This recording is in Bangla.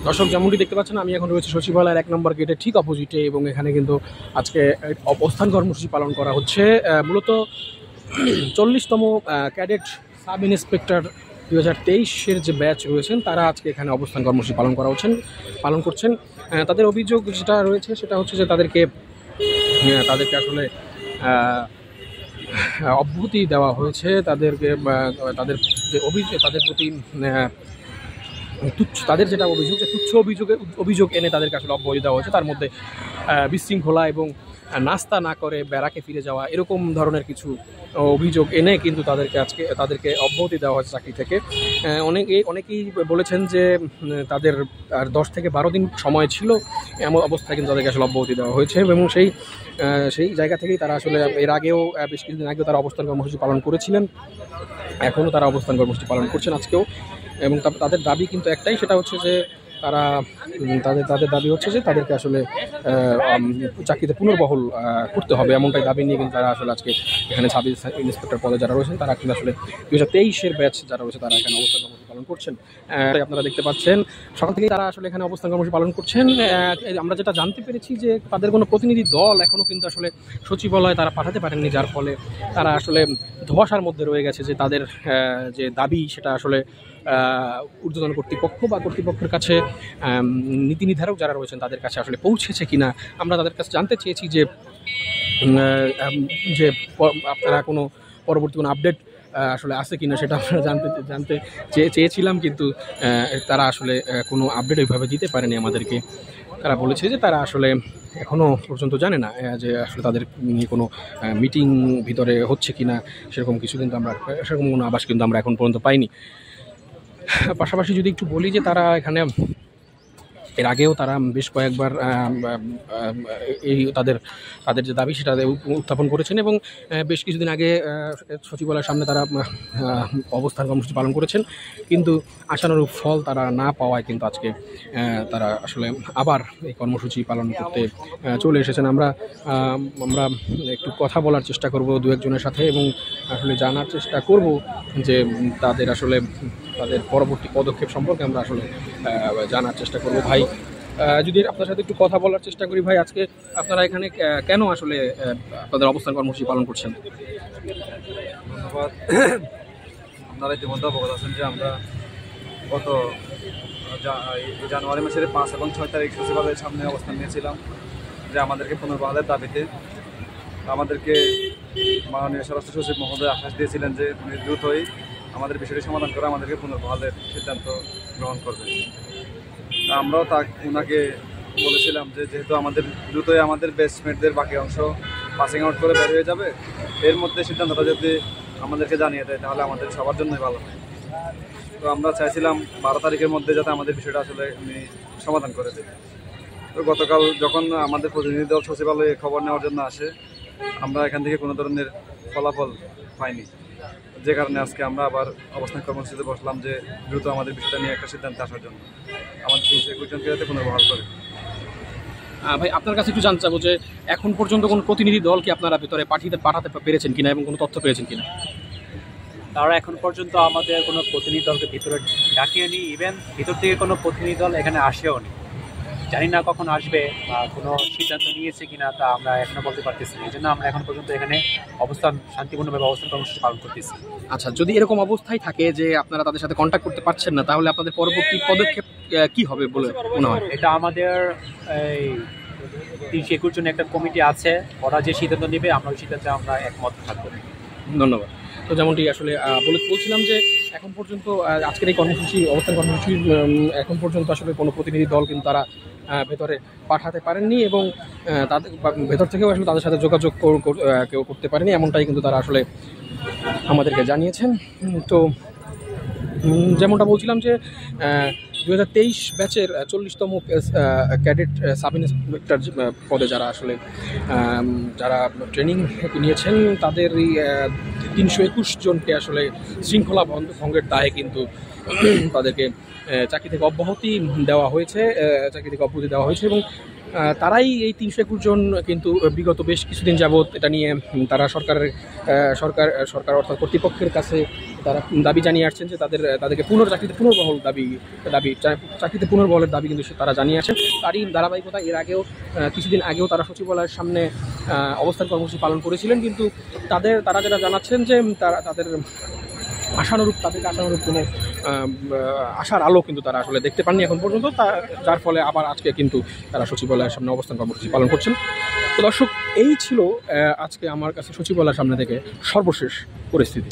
দর্শক যেমনটি দেখতে পাচ্ছেন, আমি এখন রয়েছে সচিবালয়ের 1 নম্বর গেটের ঠিক অপোজিটে, এবং এখানে কিন্তু আজকে অবস্থান কর্মসূচি পালন করা হচ্ছে। মূলত 40তম ক্যাডেট সাব ইন্সপেক্টর 2023-এর যে ব্যাচ রয়েছেন তারা আজকে এখানে অবস্থান কর্মসূচি পালন করছেন। তাদের অভিযোগ যেটা রয়েছে সেটা হচ্ছে যে তাদেরকে আসলে অব্যাহতি দেওয়া হয়েছে। তাদের যে অভিযোগ, তাদের প্রতি তাদের যেটা অভিযোগ, যে তুচ্ছ অভিযোগ এনে তাদেরকে আসলে অব্যাহতি দেওয়া হয়েছে। তার মধ্যে বিশৃঙ্খলা এবং নাস্তা না করে ব্যারাকে ফিরে যাওয়া, এরকম ধরনের কিছু অভিযোগ এনে কিন্তু তাদেরকে অব্যাহতি দেওয়া হয়েছে চাকরি থেকে। অনেকেই বলেছেন যে তাদের আর 10 থেকে 12 দিন সময় ছিল, এমন অবস্থায় কিন্তু তাদেরকে আসলে অব্যাহতি দেওয়া হয়েছে, এবং সেই জায়গা থেকেই তারা আসলে এর আগেও বেশ কিছুদিন আগেও তারা অবস্থান কর্মসূচি পালন করেছিলেন। এখনও তারা অবস্থান কর্মসূচি পালন করছেন আজকেও, এবং তাদের দাবি কিন্তু একটাই, সেটা হচ্ছে যে তাদের দাবি হচ্ছে যে তাদেরকে আসলে চাকরিতে পুনর্বহাল করতে হবে। এমনটাই দাবি নিয়ে কিন্তু তারা আসলে আজকে এখানে সাব ইন্সপেক্টর পদে যারা রয়েছেন তারা কিন্তু আসলে 2023-এর ব্যাচ যারা রয়েছে তারা এখানে অবস্থান কর্মসূচি পালন করছেন। আপনারা দেখতে পাচ্ছেন সকাল থেকেই তারা আসলে এখানে অবস্থান কর্মসূচি পালন করছেন। আমরা যেটা জানতে পেরেছি যে তাদের কোনো প্রতিনিধি দল এখনও কিন্তু আসলে সচিবালয়ে তারা পাঠাতে পারেননি, যার ফলে তারা আসলে ধোঁয়াশার মধ্যে রয়ে গেছে যে তাদের যে দাবি সেটা আসলে ঊর্ধ্বতন কর্তৃপক্ষ বা কর্তৃপক্ষের কাছে, নীতি নির্ধারক যারা রয়েছেন তাদের কাছে আসলে পৌঁছেছে কিনা। আমরা তাদের কাছে জানতে চেয়েছি যে আপনারা কোনো পরবর্তী কোনো আপডেট আসলে আছে কিনা, সেটা আমরা জানতে চেয়েছিলাম, কিন্তু তারা আসলে কোনো আপডেট ওইভাবে দিতে পারেনি আমাদেরকে। তারা বলেছে যে তারা আসলে এখনও পর্যন্ত জানে না যে আসলে তাদের নিয়ে কোনো মিটিং ভিতরে হচ্ছে কিনা, সেরকম কোনো আভাস কিন্তু আমরা এখন পর্যন্ত পাইনি। পাশাপাশি যদি একটু বলি যে তারা এখানে এর আগেও তারা বেশ কয়েকবার এই তাদের যে দাবি সেটা উত্থাপন করেছেন, এবং বেশ কিছুদিন আগে সচিবালয়ের সামনে তারা অবস্থান কর্মসূচি পালন করেছেন, কিন্তু আশানুরূপ ফল তারা না পাওয়ায় কিন্তু আজকে তারা আসলে আবার এই কর্মসূচি পালন করতে চলে এসেছেন। আমরা একটু কথা বলার চেষ্টা করব দু একজনের সাথে, এবং আসলে জানার চেষ্টা করব যে তাদের পরবর্তী পদক্ষেপ সম্পর্কে আমরা আসলে জানার চেষ্টা করব। ভাই, যদি আপনার সাথে একটু কথা বলার চেষ্টা করি, ভাই, আজকে আপনারা এখানে কেন আসলে আপনাদের অবস্থান কর্মসূচি পালন করছেন? ধন্যবাদ। আপনারা ইতিমধ্যে অবগত আছেন যে আমরা গত জানুয়ারি মাসের 5 এবং 6 তারিখ সচিবালয়ের সামনে অবস্থান নিয়েছিলাম যে আমাদেরকে পুনর্বহালের দাবিতে। আমাদেরকে মাননীয় স্বরাষ্ট্র সচিব মহোদয় আশ্বাস দিয়েছিলেন যে উনি দ্রুতই আমাদের বিষয়টি সমাধান করে আমাদেরকে পুনর্বহালের সিদ্ধান্ত গ্রহণ করবেন। আমরাও ওনাকে বলেছিলাম যে যেহেতু দ্রুতই আমাদের বেস্টমেটদের বাকি অংশ পাসিং আউট করে বের হয়ে যাবে, এর মধ্যে সিদ্ধান্তটা যদি আমাদেরকে জানিয়ে দেয় তাহলে আমাদের সবার জন্যই ভালো হয়। তো আমরা চাইছিলাম 12 তারিখের মধ্যে যাতে আমাদের বিষয়টা আসলে উনি সমাধান করে দেয়। তো গতকাল যখন আমাদের প্রতিনিধি দল সচিবালয়ে খবর নেওয়ার জন্য আসে, আমরা এখান থেকে কোনো ধরনের ফলাফল পাইনি, যে কারণে আজকে আমরা আবার অবস্থান কর্মসূচিতে বসলাম যে দ্রুত আমাদের বিষয়টা নিয়ে একটা সিদ্ধান্তে আসার জন্য আমাদের 321 জনকে যাতে পুনর্বহাল করে। ভাই, আপনার কাছে একটু জানতে চাবো যে এখন পর্যন্ত কোনো প্রতিনিধি দলকে আপনারা ভিতরে পাঠাতে পেরেছেন কিনা, এবং কোনো তথ্য পেয়েছেন কিনা? তারা এখন পর্যন্ত আমাদের কোনো প্রতিনিধি দলকে ভিতরে ডাকিয়ে নি, ইভেন ভিতর থেকে কোনো প্রতিনিধি দল এখানে আসেও নি। জানি না কখন আসবে বা কোনো সিদ্ধান্ত নিয়েছে কিনা তা আমরা এখনো বলতে পারতেছি না। এই জন্য আমরা এখন পর্যন্ত এখানে শান্তিপূর্ণভাবে অবস্থান কর্মসূচি পালন করতেছি। আচ্ছা, যদি এরকম অবস্থায় থাকে যে আপনারা তাদের সাথে কন্ট্যাক্ট করতে পারছেন না, তাহলে আপনাদের পরবর্তী পদক্ষেপ কি হবে বলে মনে হয়? এটা আমাদের এই 321 জন্য একটা কমিটি আছে, ওরা যে সিদ্ধান্ত নেবে আমরা ওই সিদ্ধান্তে আমরা একমত থাকবো। ধন্যবাদ। তো যেমনটি আসলে বলছিলাম যে এখন পর্যন্ত আজকের এই অবস্থান কর্মসূচির এখন পর্যন্ত আসলে কোনো প্রতিনিধি দল কিন্তু তারা ভেতরে পাঠাতে পারেননি, এবং তাদের ভেতর থেকেও আসলে তাদের সাথে যোগাযোগ কেউ করতে পারেনি, এমনটাই কিন্তু তারা আসলে আমাদেরকে জানিয়েছেন। তো যেমনটা বলছিলাম যে 2023 ব্যাচের 40তম ক্যাডেট সাব ইন্সপেক্টর পদে যারা ট্রেনিং নিয়েছেন তাদের এই 321 জনকে আসলে শৃঙ্খলা ভঙ্গের দায়ে কিন্তু তাদেরকে চাকরি থেকে অব্যাহতি দেওয়া হয়েছে, এবং তারাই এই 321 জন কিন্তু বিগত বেশ কিছুদিন যাবৎ এটা নিয়ে তারা সরকার অর্থাৎ কর্তৃপক্ষের কাছে তারা দাবি জানিয়ে আসছেন যে তাদেরকে চাকরিতে পুনর্বহল চাকরিতে পুনর্বহলের দাবি কিন্তু তারা জানিয়ে আসেন। তারই ধারাবাহিকতা এর আগেও কিছুদিন আগেও তারা সচিবালয়ের সামনে অবস্থান কর্মসূচি পালন করেছিলেন, কিন্তু তারা যেটা জানাচ্ছেন যে তাদেরকে আশানুরূপ কোনো আশার আলো কিন্তু তারা আসলে দেখতে পাননি এখন পর্যন্ত, যার ফলে আবার আজকে কিন্তু তারা সচিবালয়ের সামনে অবস্থান কর্মসূচি পালন করছেন। তো দর্শক, এই ছিল আজকে আমার কাছে সচিবালয়ের সামনে থেকে সর্বশেষ পরিস্থিতি।